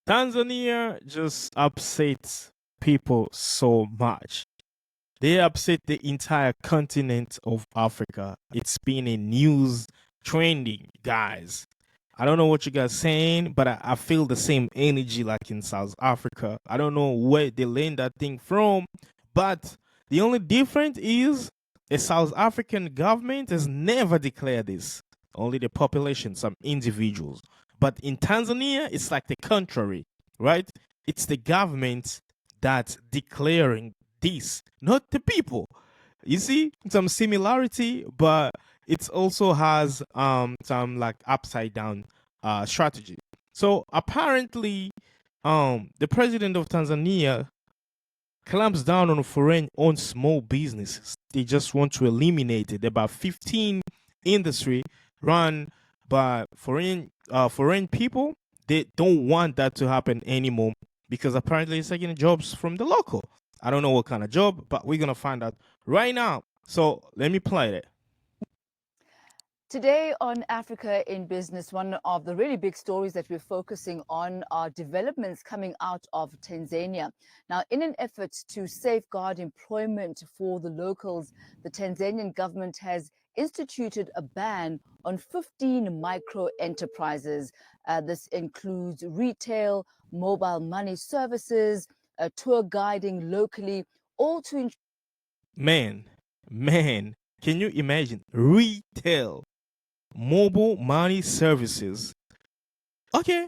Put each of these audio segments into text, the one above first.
Tanzania just upsets people so much. They upset the entire continent of Africa. It's been in news trending, guys. I don't know what you guys saying, but I feel the same energy like in South Africa. I don't know where they learned that thing from, but the only difference is the South African government has never declared this. Only the population, some individuals. But in Tanzania, it's like the contrary, right? It's the government that's declaring this, not the people. You see some similarity, but it also has some like upside down strategy. So apparently, the president of Tanzania clamps down on foreign owned small businesses. They just want to eliminate it. About 15 industry run by foreign people. They don't want that to happen anymore because apparently it's taking jobs from the local. I don't know what kind of job, but we're gonna find out right now. So let me play it. Today on Africa in Business, one of the really big stories that we're focusing on are developments coming out of Tanzania. Now, in an effort to safeguard employment for the locals, the Tanzanian government has instituted a ban on 15 micro enterprises. This includes retail, mobile money services, tour guiding locally, all to ensure. Man, can you imagine retail, mobile money services? Okay,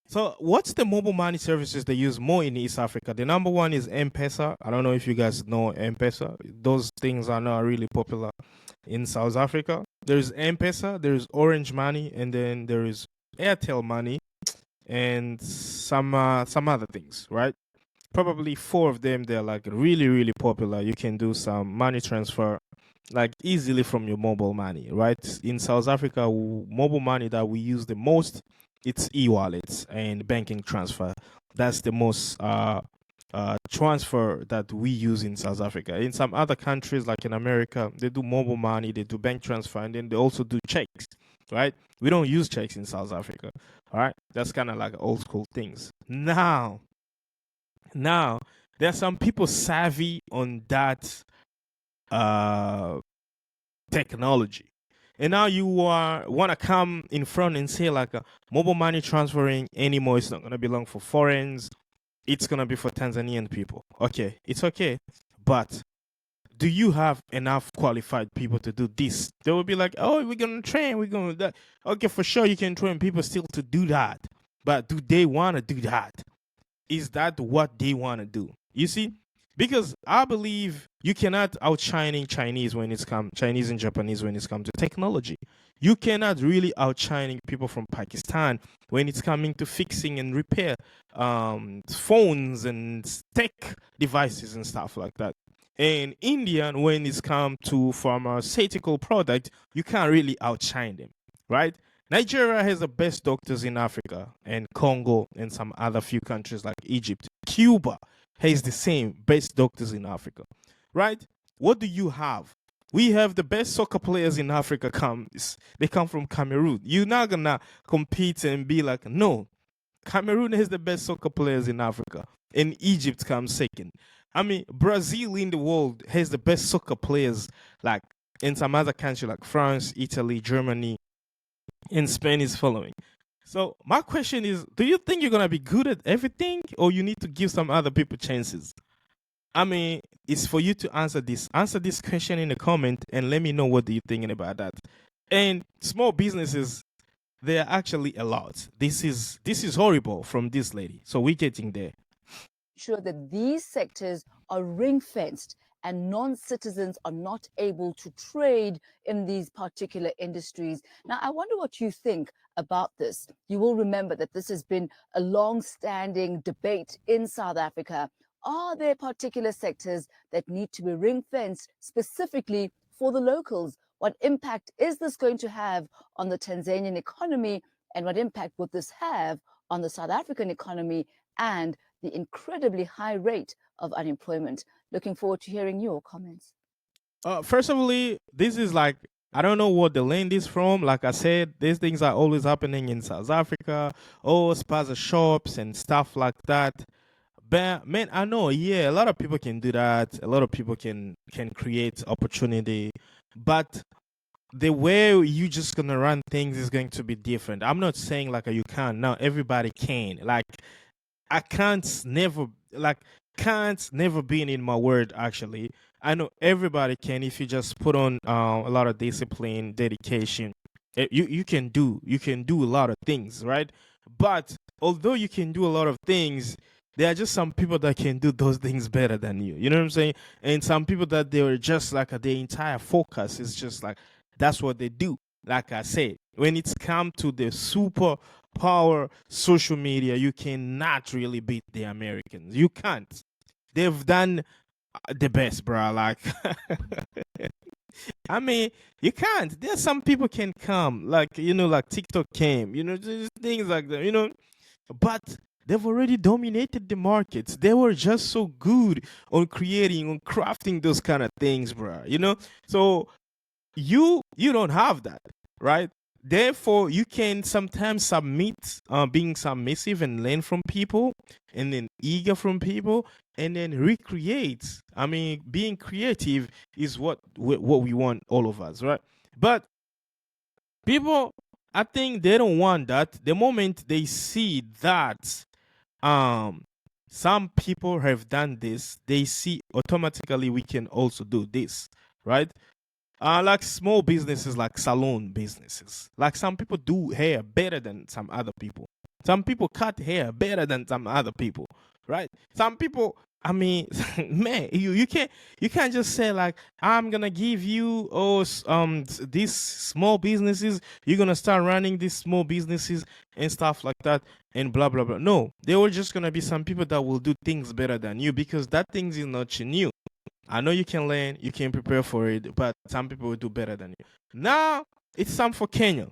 so what's the mobile money services they use more in East Africa? The number one is M-Pesa. I don't know if you guys know M-Pesa. Those things are not really popular in South Africa. There's M-Pesa, there's Orange Money, and then there is Airtel Money, and some other things, right? Probably four of them. They're like really really popular. You can do some money transfer like easily from your mobile money, right? In South Africa, mobile money that we use the most, it's e-wallets and banking transfer. That's the most transfer that we use in South Africa. In some other countries, like in America, they do mobile money, they do bank transfer, and then they also do checks, right? We don't use checks in South Africa, all right? That's kind of like old school things. Now, there are some people savvy on that technology. And now you want to come in front and say like mobile money transferring anymore, it's not going to belong for foreigners. It's going to be for Tanzanian people. Okay, it's okay. But do you have enough qualified people to do this? They will be like, oh, we're going to train, we're going to do that. Okay, for sure you can train people still to do that. But do they want to do that? Is that what they want to do? You see? Because I believe you cannot outshining Chinese Chinese and Japanese when it's come to technology. You cannot really outshining people from Pakistan when it's coming to fixing and repair phones and tech devices and stuff like that. And Indian, when it's come to pharmaceutical product, you can't really outshine them, right? Nigeria has the best doctors in Africa, and Congo and some other few countries like Egypt. Cuba has the same best doctors in Africa, right? What do you have? We have the best soccer players in Africa. They come from Cameroon. You're not gonna compete and be like, no, Cameroon has the best soccer players in Africa, and Egypt comes second. I mean, Brazil in the world has the best soccer players, like in some other country like France, Italy, Germany, and Spain is following. So my question is, do you think you're gonna be good at everything, or you need to give some other people chances? I mean, it's for you to answer this. Answer this question in the comment and let me know what do you thinking about that. And small businesses, they are actually a lot. This is horrible from this lady. So we're getting there. Sure that these sectors are ring fenced and non-citizens are not able to trade in these particular industries. Now, I wonder what you think about this. You will remember that this has been a long-standing debate in South Africa. Are there particular sectors that need to be ring-fenced specifically for the locals? What impact is this going to have on the Tanzanian economy? And what impact would this have on the South African economy and the incredibly high rate of unemployment? Looking forward to hearing your comments. First of all, this is like I don't know what the land is from. Like I said, these things are always happening in South Africa. Oh, spaza shops and stuff like that. But man, I know, yeah, a lot of people can do that. A lot of people can create opportunity, but the way you just gonna run things is going to be different. I'm not saying like you can't. No, everybody can. Like I can't never been in my word actually. I know everybody can if you just put on a lot of discipline, dedication. You can do a lot of things, right? But although you can do a lot of things, there are just some people that can do those things better than you. You know what I'm saying? And some people that they were just like their entire focus is just like that's what they do. Like I said, when it's come to the super power social media, you cannot really beat the Americans. You can't. They've done the best, bro. Like, I mean, you can't. There's some people can come, like like TikTok came, just things like that, but they've already dominated the markets. They were just so good on creating, on crafting those kind of things, bro. So you don't have that, right? Therefore you can sometimes submit, being submissive and learn from people, and then eager from people, and then recreate. I mean, being creative is what we want, all of us, right? But people, I think they don't want that. The moment they see that some people have done this, they see automatically we can also do this, right? Like small businesses, like salon businesses. Like some people do hair better than some other people. Some people cut hair better than some other people, right? Some people, I mean, man, you can't just say like I'm gonna give you these small businesses. You're gonna start running these small businesses and stuff like that and blah blah blah. No, there were just gonna be some people that will do things better than you because that things is not new. I know you can learn, you can prepare for it, but some people will do better than you. Now it's time for Kenya.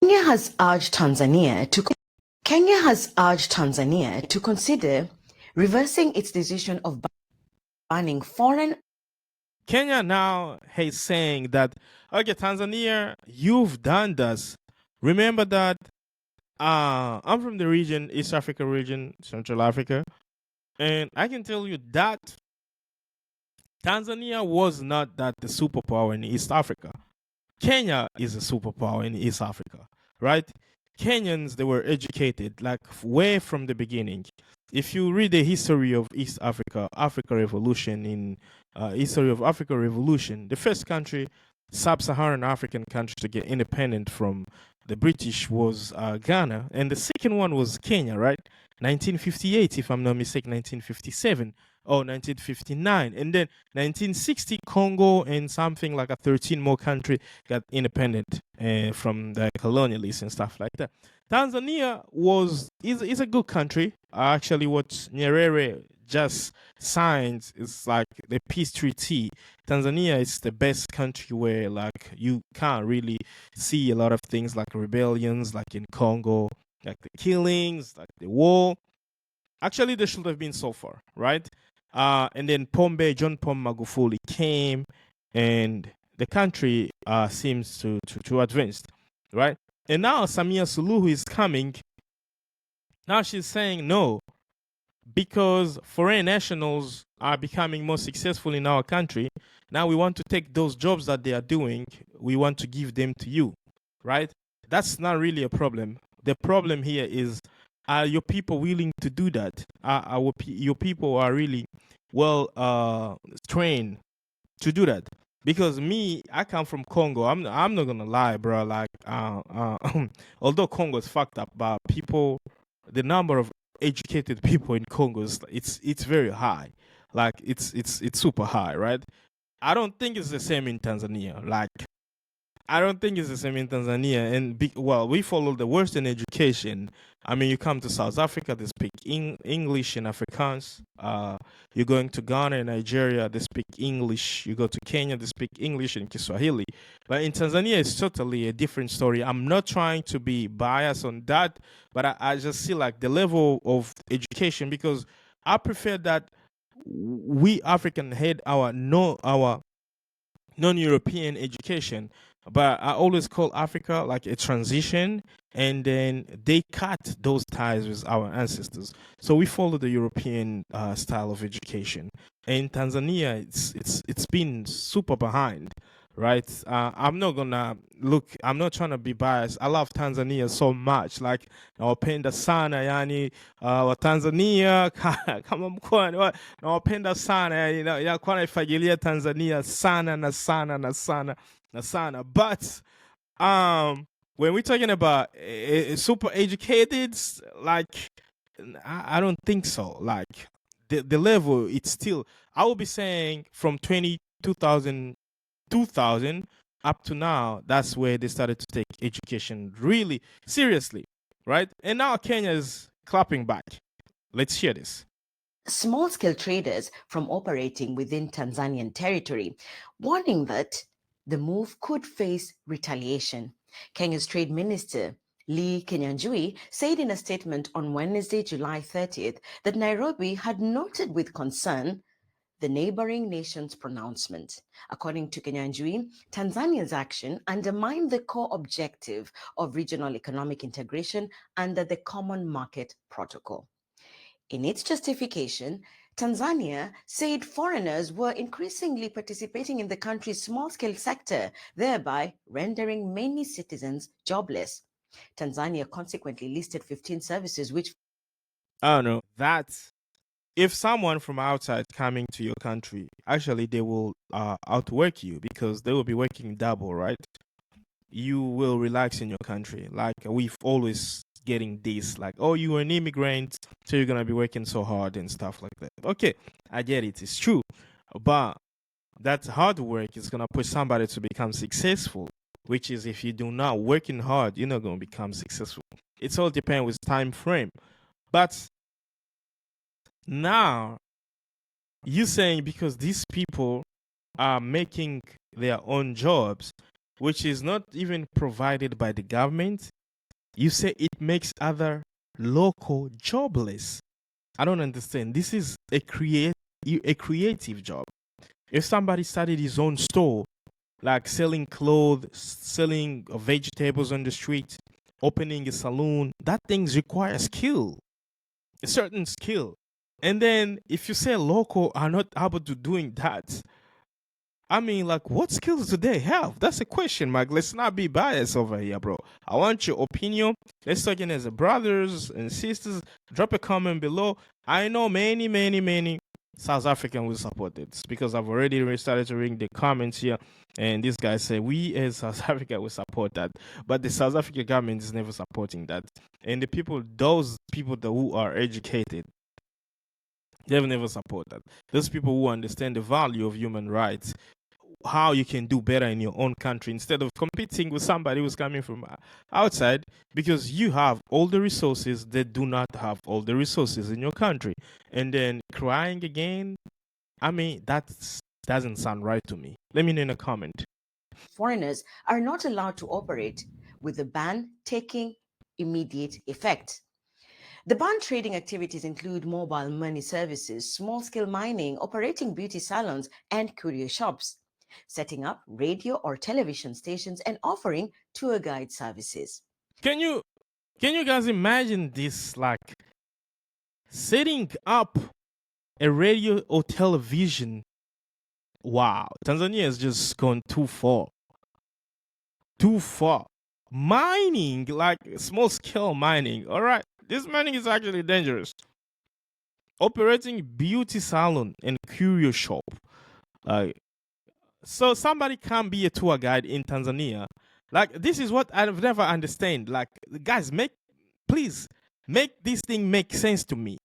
Kenya has urged Tanzania to consider reversing its decision of banning foreign. Kenya now is saying that, okay, Tanzania, you've done this. Remember that I'm from the region, East Africa region, Central Africa, and I can tell you that Tanzania was not that the superpower in East Africa. Kenya is a superpower in East Africa, right? Kenyans, they were educated like way from the beginning. If you read the history of East Africa, Africa Revolution, in history of Africa Revolution, the first country, sub-Saharan African country to get independent from the British was Ghana, and the second one was Kenya, right? 1958, if I'm not mistaken, 1957 or 1959, and then 1960 Congo and something like a 13 more country got independent from the colonialists and stuff like that. Tanzania is a good country. Actually, what Nyerere just signed is like the peace treaty. Tanzania is the best country where like you can't really see a lot of things like rebellions, like in Congo, like the killings, like the war. Actually, there should have been so far, right? And then John Pombe Magufuli came, and the country seems to advance, right? And now Samia Suluhu is coming. Now she's saying no, because foreign nationals are becoming more successful in our country. Now we want to take those jobs that they are doing, we want to give them to you, right? That's not really a problem. The problem here is, are your people willing to do that? Your people are really well trained to do that? Because me, I come from Congo. I'm not gonna lie, bro. Like, although Congo is fucked up, but people, the number of educated people in Congo is it's very high. Like it's super high, right? I don't think it's the same in Tanzania. Like, I don't think it's the same in Tanzania. And we follow the Western education. I mean, you come to South Africa, they speak English and Afrikaans. You're going to Ghana and Nigeria, they speak English. You go to Kenya, they speak English and Kiswahili. But in Tanzania, it's totally a different story. I'm not trying to be biased on that, but I just see like the level of education, because I prefer that we African had our non-European education. But I always call Africa like a transition, and then they cut those ties with our ancestors. So we follow the European style of education. In Tanzania, it's been super behind, right? I'm not gonna look. I'm not trying to be biased. I love Tanzania so much. Like nawapenda sana, yani wa Tanzania kama mkoani nawapenda sana, yani nakuwa naifagilia Tanzania sana na sana na sana na sana. But when we're talking about super educated, like I don't think so. Like the level, it's still, I would be saying from 2000 up to now, that's where they started to take education really seriously, right? And now Kenya is clapping back. Let's hear this. Small-scale traders from operating within Tanzanian territory, warning that the move could face retaliation. Kenya's Trade Minister Lee Kinyanjui said in a statement on Wednesday, July 30th, that Nairobi had noted with concern the neighboring nation's pronouncement. According to Kinyanjui, Tanzania's action undermined the core objective of regional economic integration under the Common Market Protocol. In its justification, Tanzania said foreigners were increasingly participating in the country's small-scale sector, thereby rendering many citizens jobless. Tanzania consequently listed 15 services which I don't know. That's, if someone from outside coming to your country, actually they will outwork you because they will be working double, right? You will relax in your country. Like we've always getting this, like, oh, you're an immigrant, so you're gonna be working so hard and stuff like that. Okay, I get it, it's true. But that hard work is gonna push somebody to become successful, which is if you do not working hard, you're not gonna become successful. It's all depends with time frame. But now you saying because these people are making their own jobs, which is not even provided by the government, you say it makes other local jobless. I don't understand. This is a creative job. If somebody started his own store, like selling clothes, selling vegetables on the street, opening a saloon, that things require skill, a certain skill. And then if you say local are not able to doing that, I mean, like, what skills do they have? That's a question, Mike. Let's not be biased over here, bro. I want your opinion. Let's talk in as a brothers and sisters. Drop a comment below. I know many South African will support this because I've already started to read the comments here. And this guy said, we as South Africa will support that. But the South African government is never supporting that. And the people, those people who are educated, they've never support that. Those people who understand the value of human rights, how you can do better in your own country instead of competing with somebody who's coming from outside, because you have all the resources, they do not have all the resources in your country, and then crying again. I mean, that doesn't sound right to me. Let me know in a comment. foreigners are not allowed to operate, with the ban taking immediate effect. The banned trading activities include mobile money services, small-scale mining, operating beauty salons and courier shops, setting up radio or television stations, and offering tour guide services. Can you guys imagine this, like setting up a radio or television? Wow, Tanzania has just gone too far. Mining, like small scale mining. All right, this mining is actually dangerous. Operating beauty salon and curio shop. So somebody can be a tour guide in Tanzania. Like, this is what I've never understand. Like, guys, please make this thing make sense to me.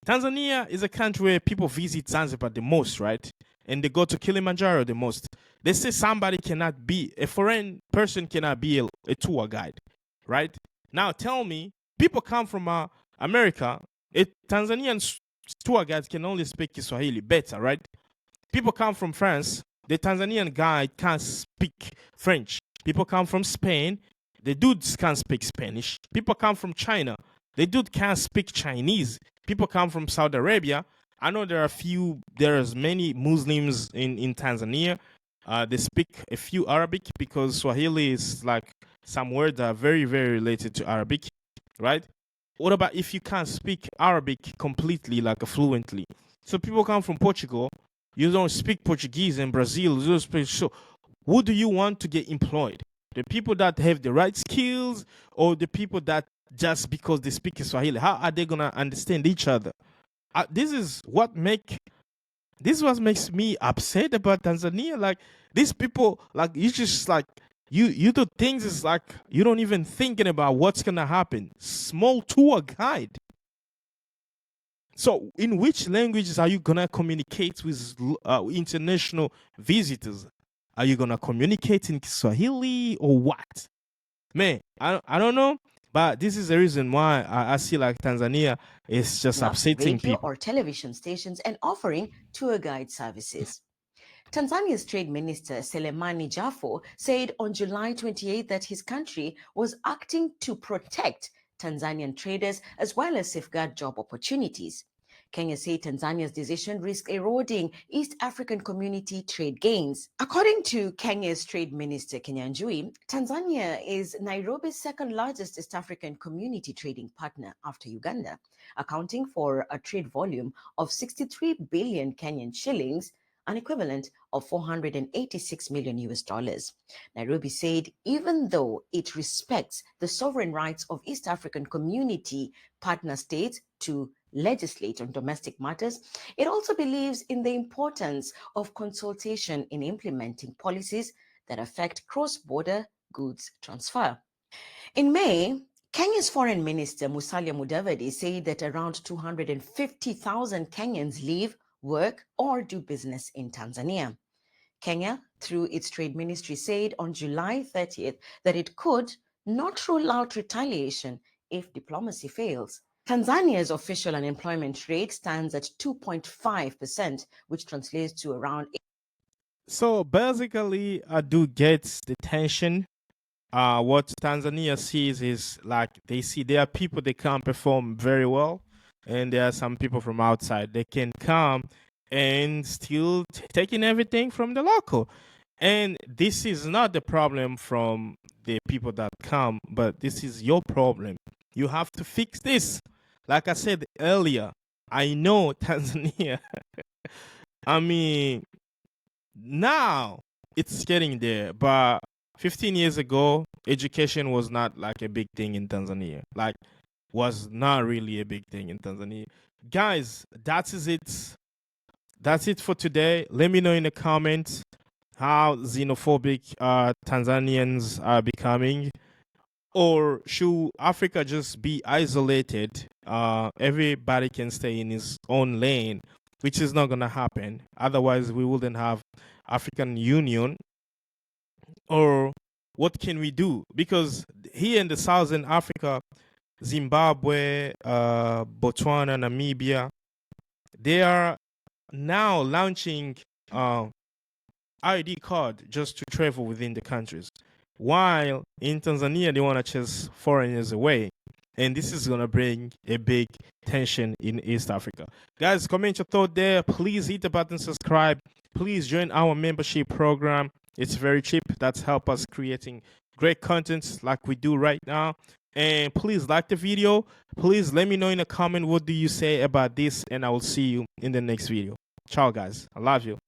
Tanzania is a country where people visit Zanzibar the most, right? And they go to Kilimanjaro the most. They say somebody cannot be, a foreign person cannot be a tour guide, right? Now tell me, people come from America, a Tanzanian tour guide can only speak Kiswahili better, right? People come from France, the Tanzanian guy can't speak French. People come from Spain, the dudes can't speak Spanish. People come from China, the dude can't speak Chinese. People come from Saudi Arabia. I know there's many Muslims in Tanzania, They speak a few Arabic because Swahili is like some words that are very, very related to Arabic, right? What about if you can't speak Arabic completely, like fluently? So people come from Portugal, you don't speak Portuguese, in Brazil, you don't speak. So who do you want to get employed? The people that have the right skills, or the people that just because they speak Swahili? How are they gonna understand each other? This is what makes me upset about Tanzania. Like these people, like you just like you do things is like you don't even thinking about what's gonna happen. Small tour guide. So, in which languages are you gonna communicate with international visitors? Are you gonna communicate in Swahili or what? Man, I don't know, but this is the reason why I see like Tanzania is just upsetting radio people. or television stations and offering tour guide services. Tanzania's Trade Minister Selemani Jafo said on July 28 that his country was acting to protect Tanzanian traders as well as safeguard job opportunities. Kenya said Tanzania's decision risks eroding East African community trade gains. According to Kenya's Trade Minister Kinyanjui, Tanzania is Nairobi's second largest East African community trading partner after Uganda, accounting for a trade volume of 63 billion Kenyan shillings, an equivalent of 486 million US dollars. Nairobi said even though it respects the sovereign rights of East African community partner states to legislate on domestic matters, it also believes in the importance of consultation in implementing policies that affect cross-border goods transfer. In May, Kenya's Foreign Minister Musalia Mudavadi said that around 250,000 Kenyans live, work, or do business in Tanzania. Kenya, through its trade ministry, said on July 30th that it could not rule out retaliation if diplomacy fails. Tanzania's official unemployment rate stands at 2.5%, which translates to around. So basically, I do get the tension. What Tanzania sees is like they see there are people that can't perform very well, and there are some people from outside they can come and still taking everything from the local. And this is not the problem from the people that come, but this is your problem. You have to fix this. Like I said earlier, I know Tanzania. I mean, now it's getting there, but 15 years ago, education was not like a big thing in Tanzania. Like, was not really a big thing in Tanzania. Guys, that is it. That's it for today. Let me know in the comments how xenophobic Tanzanians are becoming. Or should Africa just be isolated? Everybody can stay in his own lane, which is not going to happen. Otherwise, we wouldn't have African Union. Or what can we do? Because here in the Southern Africa, Zimbabwe, Botswana, Namibia, they are now launching ID card just to travel within the countries. While in Tanzania, they want to chase foreigners away. And this is going to bring a big tension in East Africa. Guys, comment your thought there. Please hit the button, subscribe. Please join our membership program. It's very cheap. That's help us creating great content like we do right now. And please like the video. Please let me know in a comment what do you say about this. And I will see you in the next video. Ciao, guys. I love you.